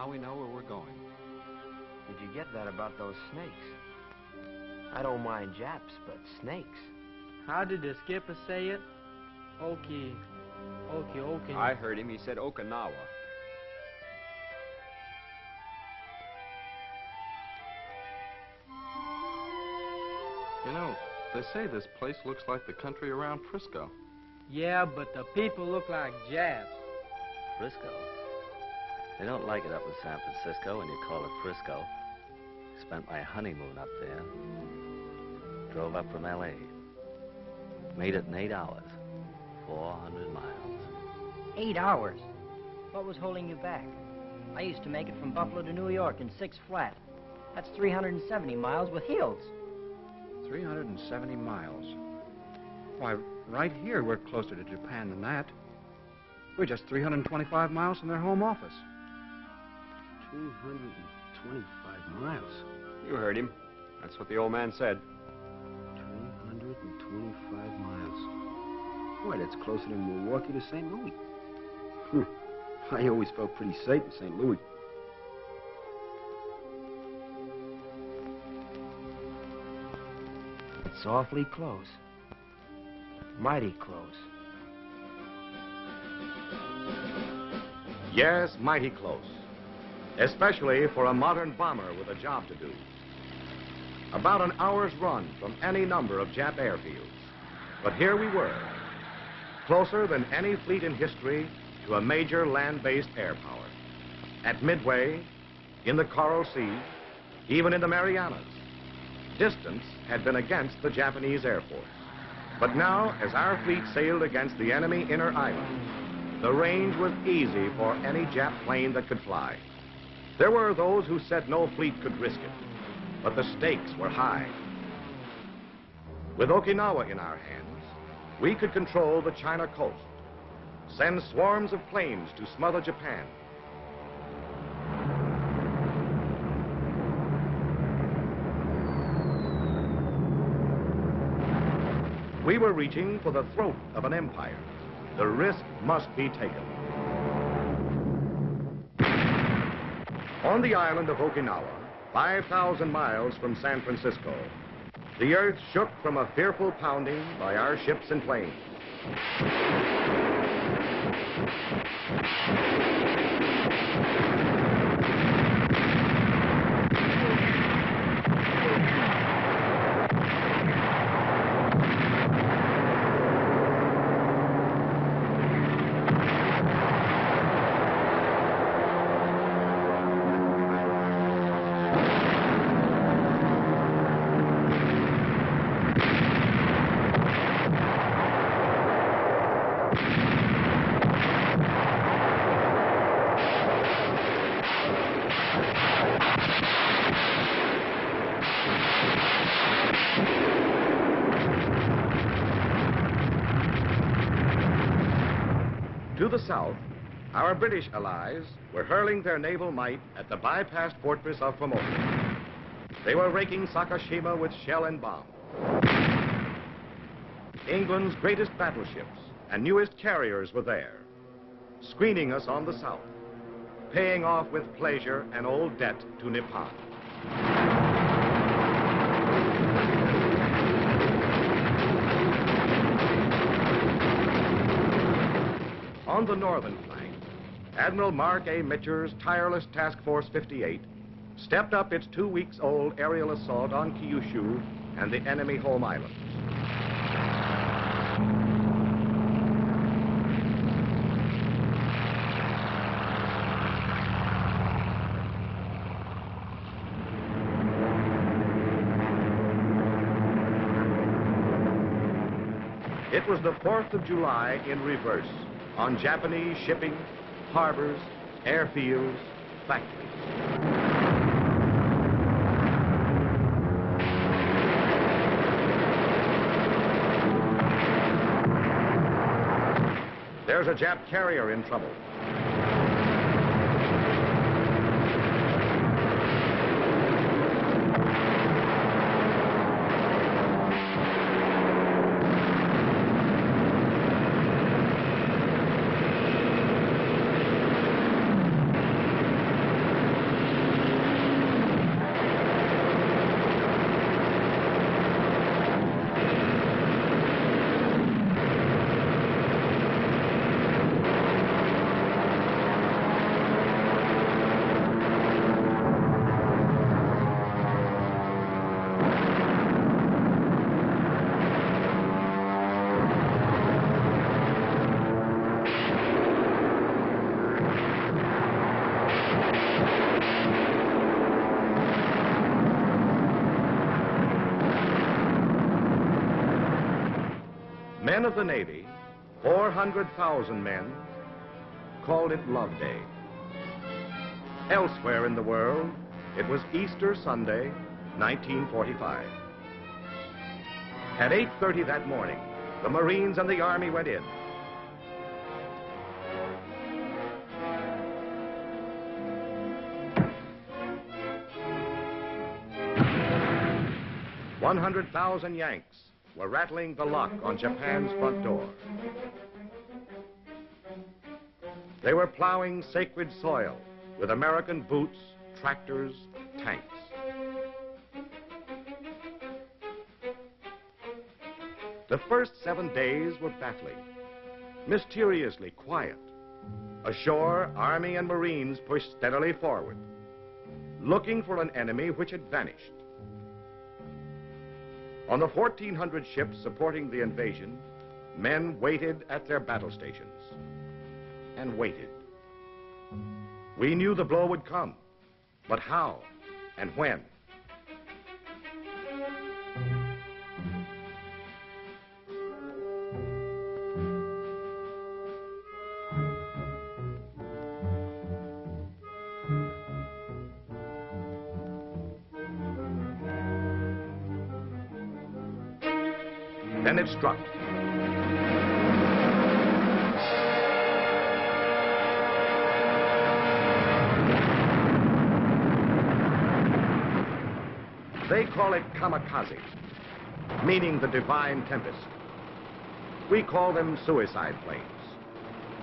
now we know where we're going. Did you get that about those snakes? I don't mind Japs, but snakes. How did the skipper say it? Okie. I heard him. He said Okinawa. You know, they say this place looks like the country around Frisco. Yeah, but the people look like Japs. Frisco? They don't like it up in San Francisco when you call it Frisco. Spent my honeymoon up there. Drove up from L.A. Made it in 8 hours. 400 miles. 8 hours? What was holding you back? I used to make it from Buffalo to New York in 6 flat. That's 370 miles with hills. 370 miles. Why, right here we're closer to Japan than that. We're just 325 miles from their home office. 225 miles. You heard him. That's what the old man said. 325 miles. Boy, that's closer than Milwaukee to St. Louis. I always felt pretty safe in St. Louis. It's awfully close. Mighty close. Yes, mighty close. Especially for a modern bomber with a job to do. About an hour's run from any number of Jap airfields. But here we were, closer than any fleet in history to a major land-based air power. At Midway, in the Coral Sea, even in the Marianas, distance had been against the Japanese Air Force. But now, as our fleet sailed against the enemy inner islands, the range was easy for any Jap plane that could fly. There were those who said no fleet could risk it, but the stakes were high. With Okinawa in our hands, we could control the China coast, send swarms of planes to smother Japan. We were reaching for the throat of an empire. The risk must be taken. On the island of Okinawa, 5,000 miles from San Francisco, the earth shook from a fearful pounding by our ships and planes. To the south, our British allies were hurling their naval might at the bypassed fortress of Formosa. They were raking Sakashima with shell and bomb. England's greatest battleships and newest carriers were there, screening us on the south, paying off with pleasure an old debt to Nippon. On the northern flank, Admiral Mark A. Mitcher's tireless Task Force 58 stepped up its 2-week-old aerial assault on Kyushu and the enemy home islands. It was the 4th of July in reverse, on Japanese shipping, harbors, airfields, factories. There's a Jap carrier in trouble. Men of the Navy, 400,000 men, called it Love Day. Elsewhere in the world, it was Easter Sunday, 1945. At 8:30 that morning, the Marines and the Army went in. $100,000 Yanks were rattling the lock on Japan's front door. They were plowing sacred soil with American boots, tractors, tanks. The first 7 days were battling, mysteriously quiet. Ashore, Army and Marines pushed steadily forward, looking for an enemy which had vanished. On the 1,400 ships supporting the invasion, men waited at their battle stations and waited. We knew the blow would come, but how and when? Then it struck. They call it kamikaze, meaning the divine tempest. We call them suicide planes,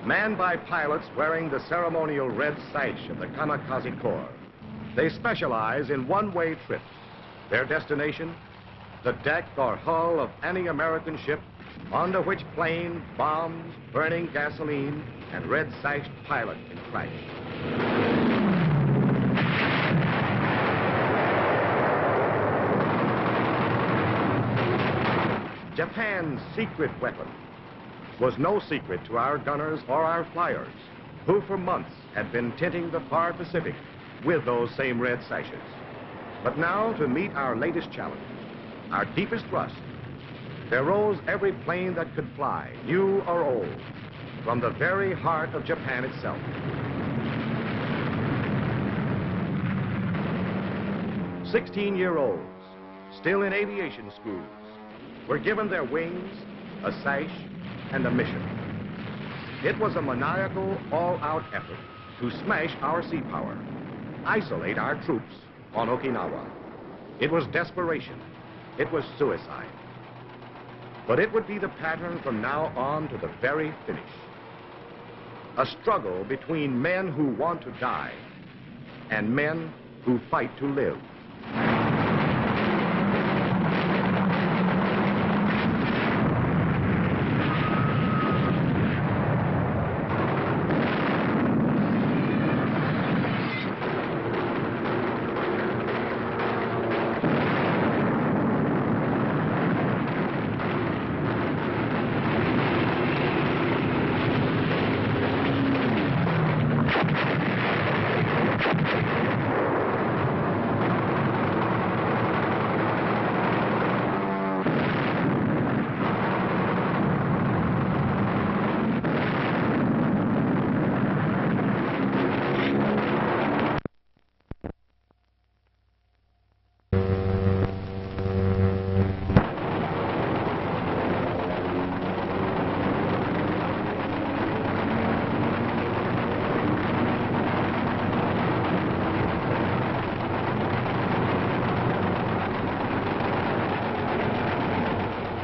manned by pilots wearing the ceremonial red sash of the kamikaze corps. They specialize in one-way trips. Their destination, the deck or hull of any American ship onto which plane, bombs, burning gasoline, and red-sashed pilot can crash. Japan's secret weapon was no secret to our gunners or our flyers, who for months had been tinting the far Pacific with those same red sashes. But now, to meet our latest challenge, our deepest thrust, there rose every plane that could fly, new or old, from the very heart of Japan itself. 16-year-olds, still in aviation schools, were given their wings, a sash, and a mission. It was a maniacal, all-out effort to smash our sea power, isolate our troops on Okinawa. It was desperation. It was suicide. But it would be the pattern from now on to the very finish. A struggle between men who want to die and men who fight to live.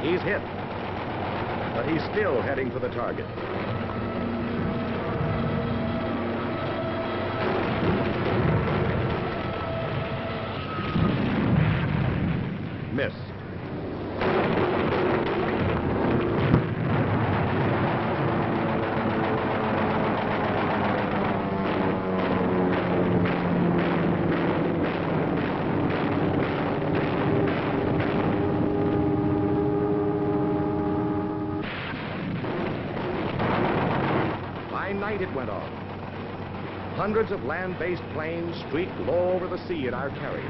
He's hit, but he's still heading for the target. Missed. Night it went on. Hundreds of land-based planes streaked low over the sea at our carrier.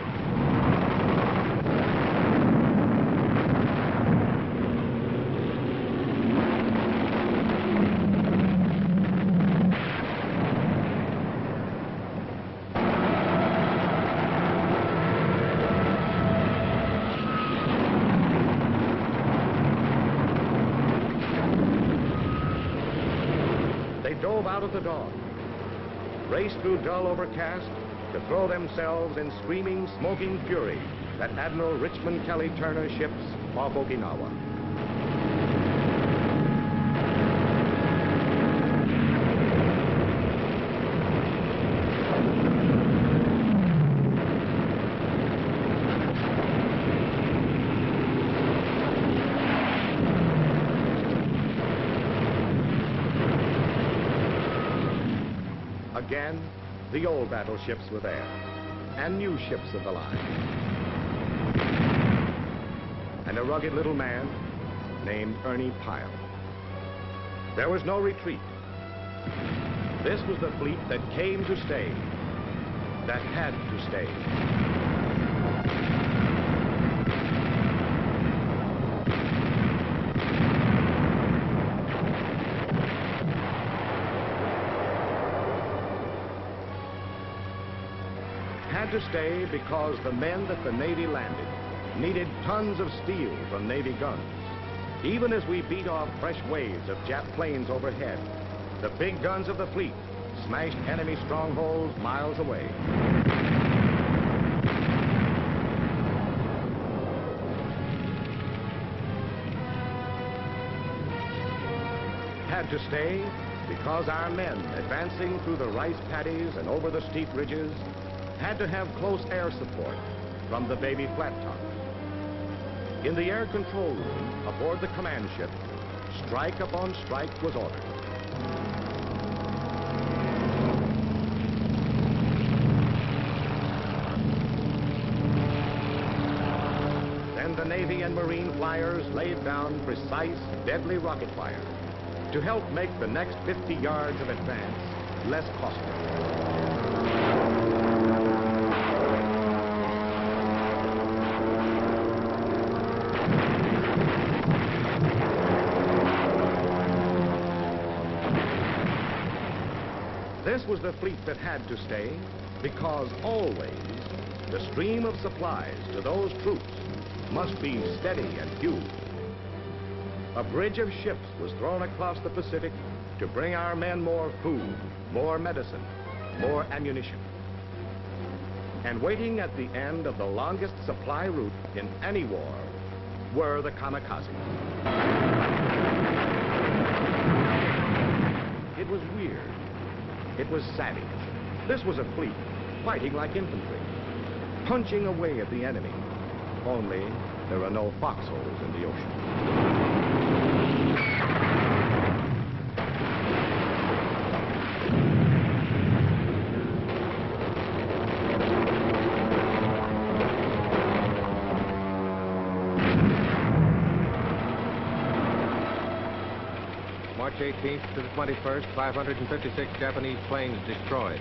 drove out at the dawn, raced through dull overcast to throw themselves in screaming, smoking fury at Admiral Richmond Kelly Turner's ships off Okinawa. Again, the old battleships were there, and new ships of the line. And a rugged little man named Ernie Pyle. There was no retreat. This was the fleet that came to stay, that had to stay. Had to stay because the men that the Navy landed needed tons of steel from Navy guns. Even as we beat off fresh waves of Jap planes overhead, the big guns of the fleet smashed enemy strongholds miles away. Had to stay because our men advancing through the rice paddies and over the steep ridges had to have close air support from the baby flat tops. In the air control room aboard the command ship, strike upon strike was ordered. Then the Navy and Marine flyers laid down precise, deadly rocket fire to help make the next 50 yards of advance less costly. This was the fleet that had to stay because always the stream of supplies to those troops must be steady and huge. A bridge of ships was thrown across the Pacific to bring our men more food, more medicine, more ammunition. And waiting at the end of the longest supply route in any war were the kamikazes. It was weird. It was savage. This was a fleet fighting like infantry, punching away at the enemy. Only there are no foxholes in the ocean. March 18th to the 21st, 556 Japanese planes destroyed.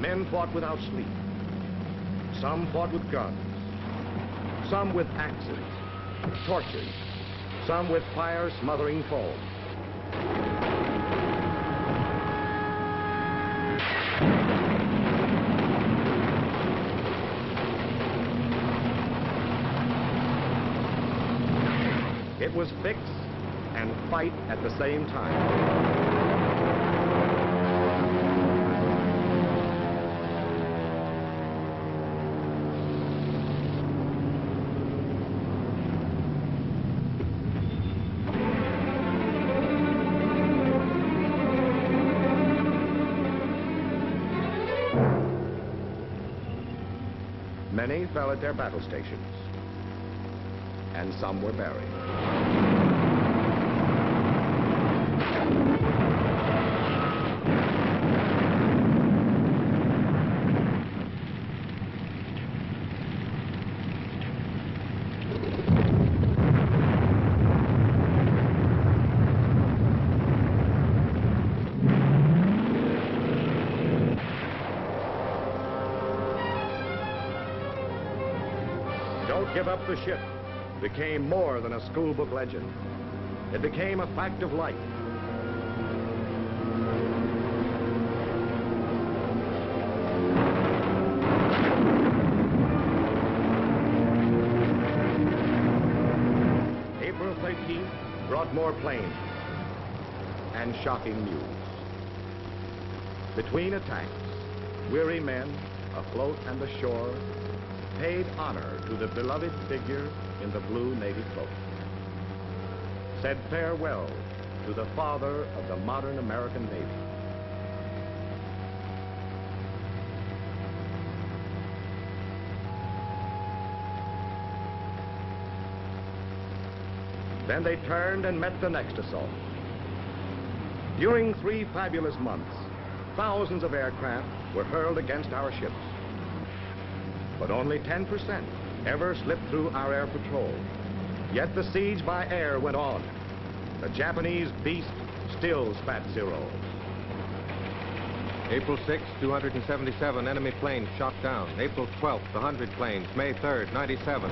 Men fought without sleep. Some fought with guns. Some with axes, torches. Some with fire-smothering foam. It was fix and fight at the same time. Many fell at their battle stations, and some were buried. give up the ship became more than a schoolbook legend. It became a fact of life. April 13th brought more planes and shocking news. Between attacks, weary men, afloat and ashore, paid honor to the beloved figure in the blue Navy cloak, said farewell to the father of the modern American Navy. Then they turned and met the next assault. During 3 fabulous months, thousands of aircraft were hurled against our ships. But only 10% ever slipped through our air patrol. Yet the siege by air went on. The Japanese beast still spat zero. April 6th, 277 enemy planes shot down. April 12th, 100 planes. May 3rd, 97.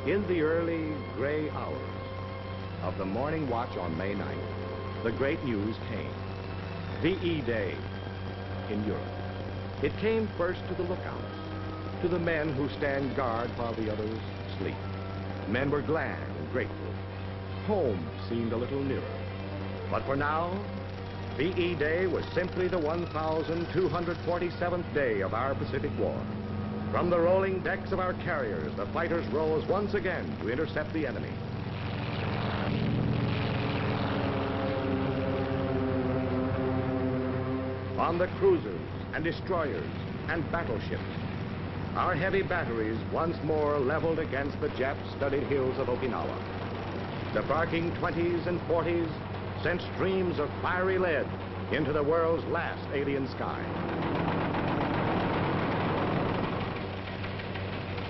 In the early gray hours of the morning watch on May 9th, the great news came. VE Day in Europe. It came first to the lookouts, to the men who stand guard while the others sleep. Men were glad and grateful. Home seemed a little nearer. But for now, VE Day was simply the 1,247th day of our Pacific War. From the rolling decks of our carriers, the fighters rose once again to intercept the enemy. On the cruisers and destroyers and battleships, our heavy batteries once more leveled against the Jap-studded hills of Okinawa. The barking 20s and 40s sent streams of fiery lead into the world's last alien sky.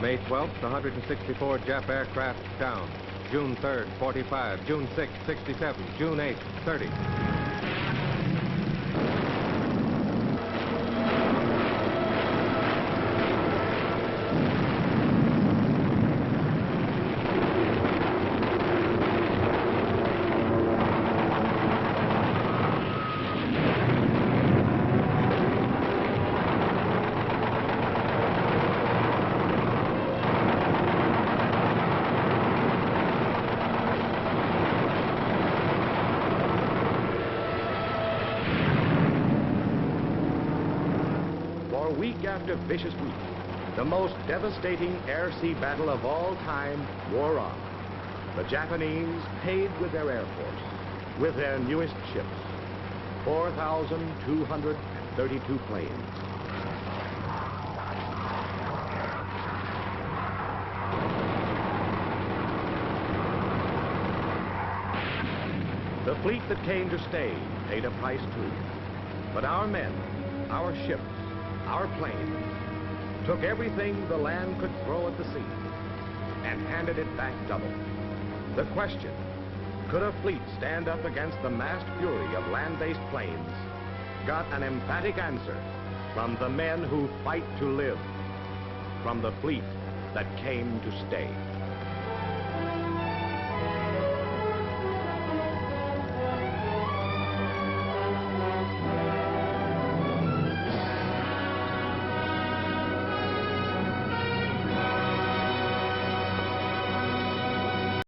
May 12th, 164 Jap aircraft down. June 3rd, 45. June 6th, 67. June 8th, 30. Week after vicious week, the most devastating air-sea battle of all time wore on. The Japanese paid with their Air Force, with their newest ships, 4,232 planes. The fleet that came to stay paid a price too. But our men, our ships, our planes took everything the land could throw at the sea and handed it back double. The question, could a fleet stand up against the massed fury of land-based planes, got an emphatic answer from the men who fight to live, from the fleet that came to stay.